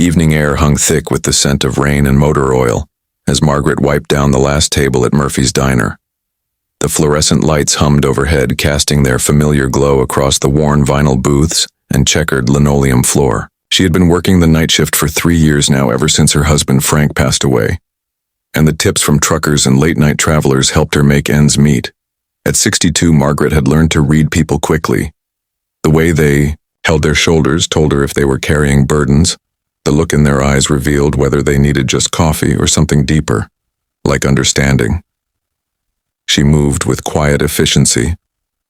evening air hung thick with the scent of rain and motor oil as Margaret wiped down the last table at Murphy's Diner. The fluorescent lights hummed overhead, casting their familiar glow across the worn vinyl booths and checkered linoleum floor. She had been working the night shift for 3 years now, ever since her husband Frank passed away, and the tips from truckers and late-night travelers helped her make ends meet. At 62, Margaret had learned to read people quickly. The way they held their shoulders told her if they were carrying burdens. The look in their eyes revealed whether they needed just coffee or something deeper, like understanding. She moved with quiet efficiency,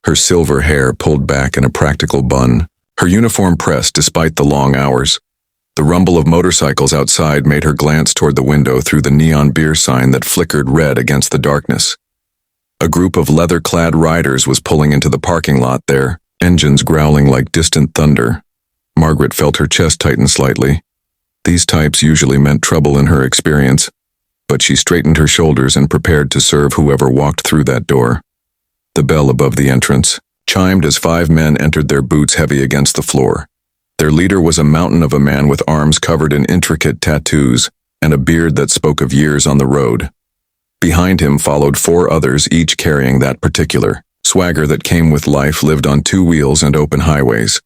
her silver hair pulled back in a practical bun, her uniform pressed despite the long hours. The rumble of motorcycles outside made her glance toward the window through the neon beer sign that flickered red against the darkness. A group of leather-clad riders was pulling into the parking lot, their engines growling like distant thunder. Margaret felt her chest tighten slightly. These types usually meant trouble in her experience, but she straightened her shoulders and prepared to serve whoever walked through that door. The bell above the entrance chimed as 5 men entered, their boots heavy against the floor. Their leader was a mountain of a man with arms covered in intricate tattoos and a beard that spoke of years on the road. Behind him followed 4 others, each carrying that particular swagger that came with life lived on 2 wheels and open highways.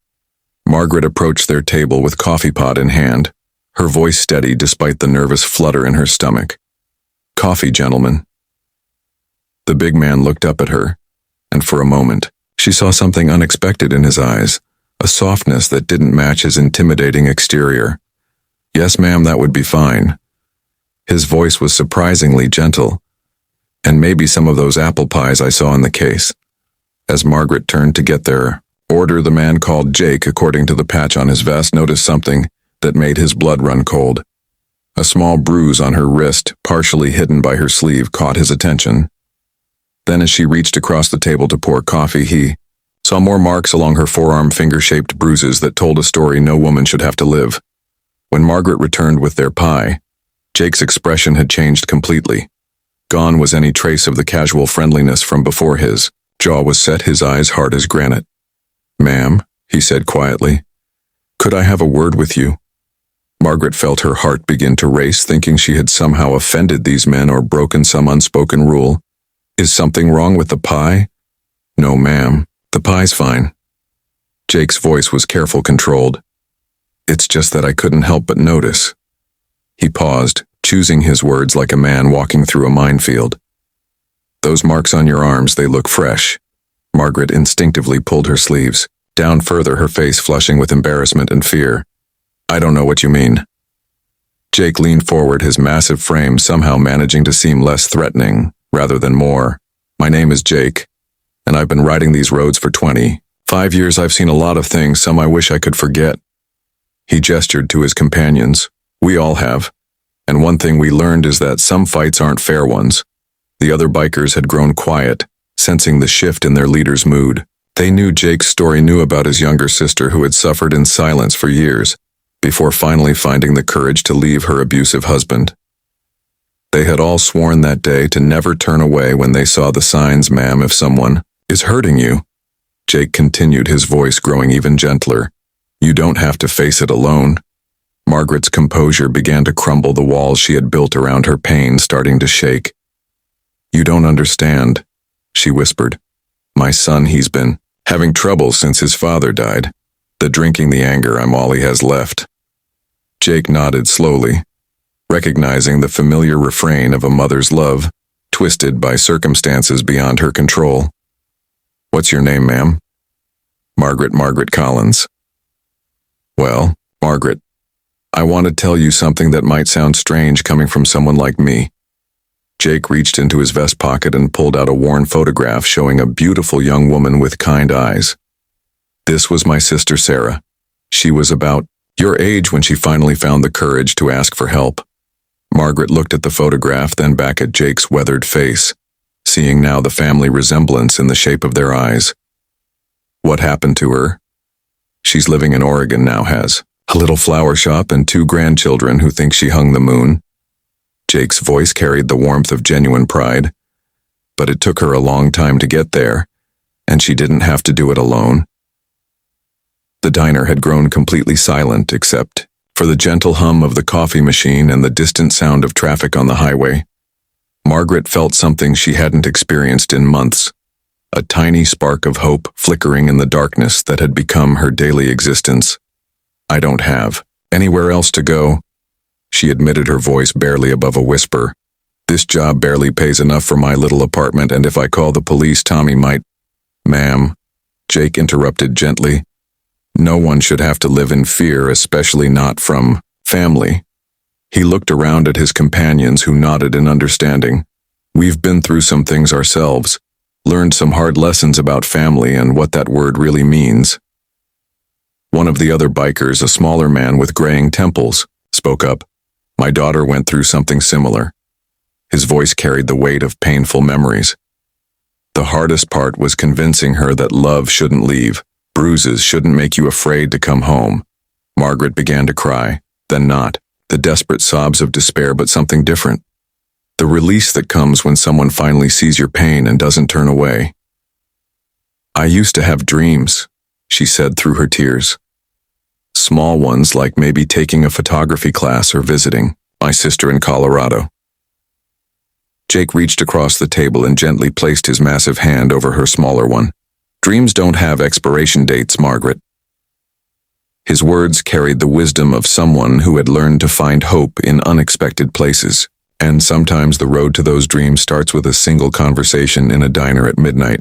Margaret approached their table with coffee pot in hand, her voice steady despite the nervous flutter in her stomach. "Coffee, gentlemen." The big man looked up at her, and for a moment, she saw something unexpected in his eyes, a softness that didn't match his intimidating exterior. "Yes, ma'am, that would be fine." His voice was surprisingly gentle. "And maybe some of those apple pies I saw in the case." As Margaret turned to get their order, the man called Jake, according to the patch on his vest, noticed something that made his blood run cold. A small bruise on her wrist, partially hidden by her sleeve, caught his attention. Then as she reached across the table to pour coffee, he saw more marks along her forearm, finger-shaped bruises that told a story no woman should have to live. When Margaret returned with their pie, Jake's expression had changed completely. Gone was any trace of the casual friendliness from before. His jaw was set, his eyes hard as granite. "Ma'am," he said quietly, "could I have a word with you?" Margaret felt her heart begin to race, thinking she had somehow offended these men or broken some unspoken rule. "Is something wrong with the pie?" "No, ma'am, the pie's fine." Jake's voice was careful, controlled. "It's just that I couldn't help but notice." He paused, choosing his words like a man walking through a minefield. "Those marks on your arms, they look fresh." Margaret instinctively pulled her sleeves down further, her face flushing with embarrassment and fear. "I don't know what you mean." Jake leaned forward, his massive frame somehow managing to seem less threatening rather than more. "My name is Jake, and I've been riding these roads for 25 years. I've seen a lot of things, some I wish I could forget." He gestured to his companions. "We all have. And one thing we learned is that some fights aren't fair ones." The other bikers had grown quiet, sensing the shift in their leader's mood. They knew Jake's story, knew about his younger sister who had suffered in silence for years, before finally finding the courage to leave her abusive husband. They had all sworn that day to never turn away when they saw the signs. "Ma'am, if someone is hurting you," Jake continued, his voice growing even gentler, "you don't have to face it alone." Margaret's composure began to crumble, the walls she had built around her pain starting to shake. "You don't understand," she whispered. "My son, he's been having trouble since his father died. The drinking, the anger, I'm all he has left." Jake nodded slowly, recognizing the familiar refrain of a mother's love, twisted by circumstances beyond her control. "What's your name, ma'am?" Margaret Collins." "Well, Margaret, I want to tell you something that might sound strange coming from someone like me." Jake reached into his vest pocket and pulled out a worn photograph showing a beautiful young woman with kind eyes. "This was my sister Sarah. She was about your age when she finally found the courage to ask for help." Margaret looked at the photograph, then back at Jake's weathered face, seeing now the family resemblance in the shape of their eyes. "What happened to her?" "She's living in Oregon now, has a little flower shop and 2 grandchildren who think she hung the moon." Jake's voice carried the warmth of genuine pride. "But it took her a long time to get there, and she didn't have to do it alone." The diner had grown completely silent except for the gentle hum of the coffee machine and the distant sound of traffic on the highway. Margaret felt something she hadn't experienced in months, a tiny spark of hope flickering in the darkness that had become her daily existence. "I don't have anywhere else to go," she admitted, her voice barely above a whisper. "This job barely pays enough for my little apartment, and if I call the police, Tommy might—" "Ma'am," Jake interrupted gently. "No one should have to live in fear, especially not from family." He looked around at his companions, who nodded in understanding. "We've been through some things ourselves, learned some hard lessons about family and what that word really means." One of the other bikers, a smaller man with graying temples, spoke up. "My daughter went through something similar." His voice carried the weight of painful memories. "The hardest part was convincing her that love shouldn't leave. Bruises shouldn't make you afraid to come home." Margaret began to cry, then not. The desperate sobs of despair, but something different. The release that comes when someone finally sees your pain and doesn't turn away. "I used to have dreams," she said through her tears. "Small ones, like maybe taking a photography class or visiting my sister in Colorado." Jake reached across the table and gently placed his massive hand over her smaller one. "Dreams don't have expiration dates, Margaret." His words carried the wisdom of someone who had learned to find hope in unexpected places. And sometimes the road to those dreams starts with a single conversation in a diner at midnight.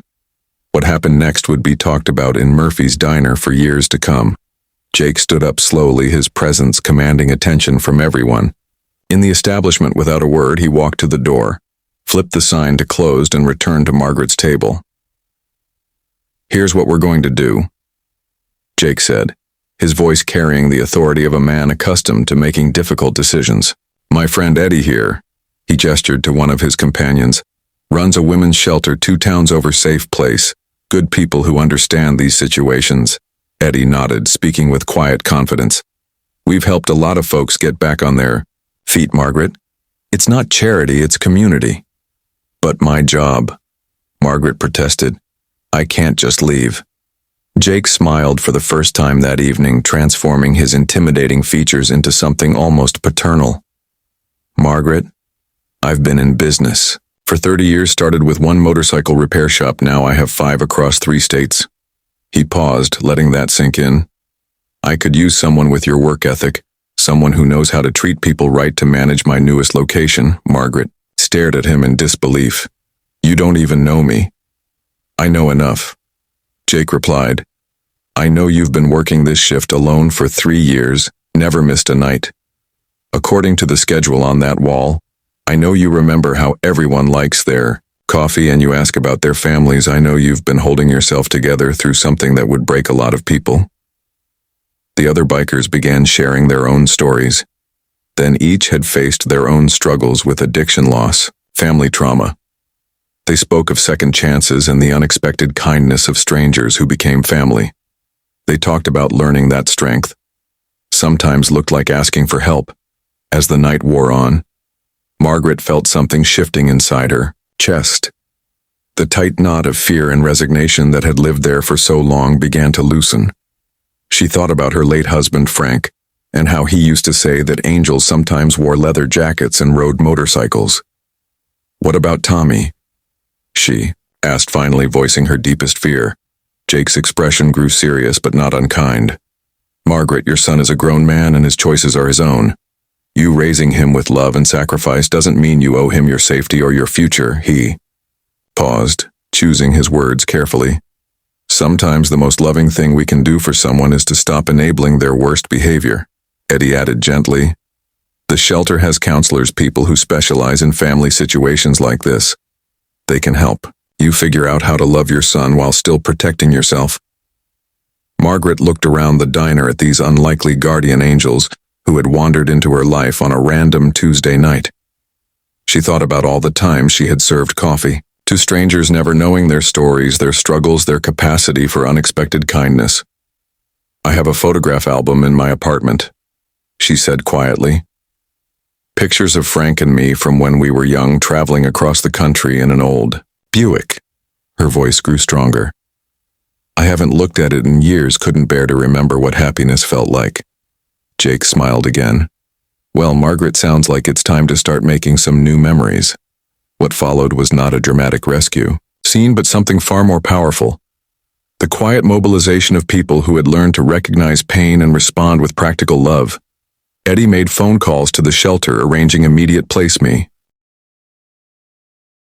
What happened next would be talked about in Murphy's diner for years to come. Jake stood up slowly, his presence commanding attention from everyone. In the establishment, without a word, he walked to the door, flipped the sign to closed, and returned to Margaret's table. "Here's what we're going to do," Jake said, his voice carrying the authority of a man accustomed to making difficult decisions. "My friend Eddie here," he gestured to one of his companions, "runs a women's shelter 2 towns over. Safe place. Good people who understand these situations." Eddie nodded, speaking with quiet confidence. "We've helped a lot of folks get back on their feet, Margaret. It's not charity, it's community." "But my job," Margaret protested. "I can't just leave." Jake smiled for the first time that evening, transforming his intimidating features into something almost paternal. "Margaret, I've been in business for 30 years, started with one motorcycle repair shop, now I have 5 across 3 states. He paused, letting that sink in. "I could use someone with your work ethic, someone who knows how to treat people right to manage my newest location." Margaret stared at him in disbelief. "You don't even know me." "I know enough," Jake replied. "I know you've been working this shift alone for 3 years, never missed a night. According to the schedule on that wall, I know you remember how everyone likes their coffee and you ask about their families. I know you've been holding yourself together through something that would break a lot of people." The other bikers began sharing their own stories. Then each had faced their own struggles with addiction, loss, family trauma. They spoke of second chances and the unexpected kindness of strangers who became family. They talked about learning that strength sometimes looked like asking for help. As the night wore on, Margaret felt something shifting inside her chest. The tight knot of fear and resignation that had lived there for so long began to loosen. She thought about her late husband, Frank, and how he used to say that angels sometimes wore leather jackets and rode motorcycles. "What about Tommy?" she asked, finally voicing her deepest fear. Jake's expression grew serious but not unkind. "Margaret, your son is a grown man and his choices are his own. You raising him with love and sacrifice doesn't mean you owe him your safety or your future." He paused, choosing his words carefully. "Sometimes the most loving thing we can do for someone is to stop enabling their worst behavior," Eddie added gently. "The shelter has counselors, people who specialize in family situations like this. They can help you figure out how to love your son while still protecting yourself." Margaret looked around the diner at these unlikely guardian angels who had wandered into her life on a random Tuesday night. She thought about all the times she had served coffee to strangers, never knowing their stories, their struggles, their capacity for unexpected kindness. "I have a photograph album in my apartment," she said quietly. "Pictures of Frank and me from when we were young, traveling across the country in an old Buick." Her voice grew stronger. "I haven't looked at it in years, couldn't bear to remember what happiness felt like." Jake smiled again. Well, Margaret, sounds like it's time to start making some new memories. What followed was not a dramatic rescue scene, but something far more powerful. The quiet mobilization of people who had learned to recognize pain and respond with practical love. Eddie made phone calls to the shelter, arranging immediate place me.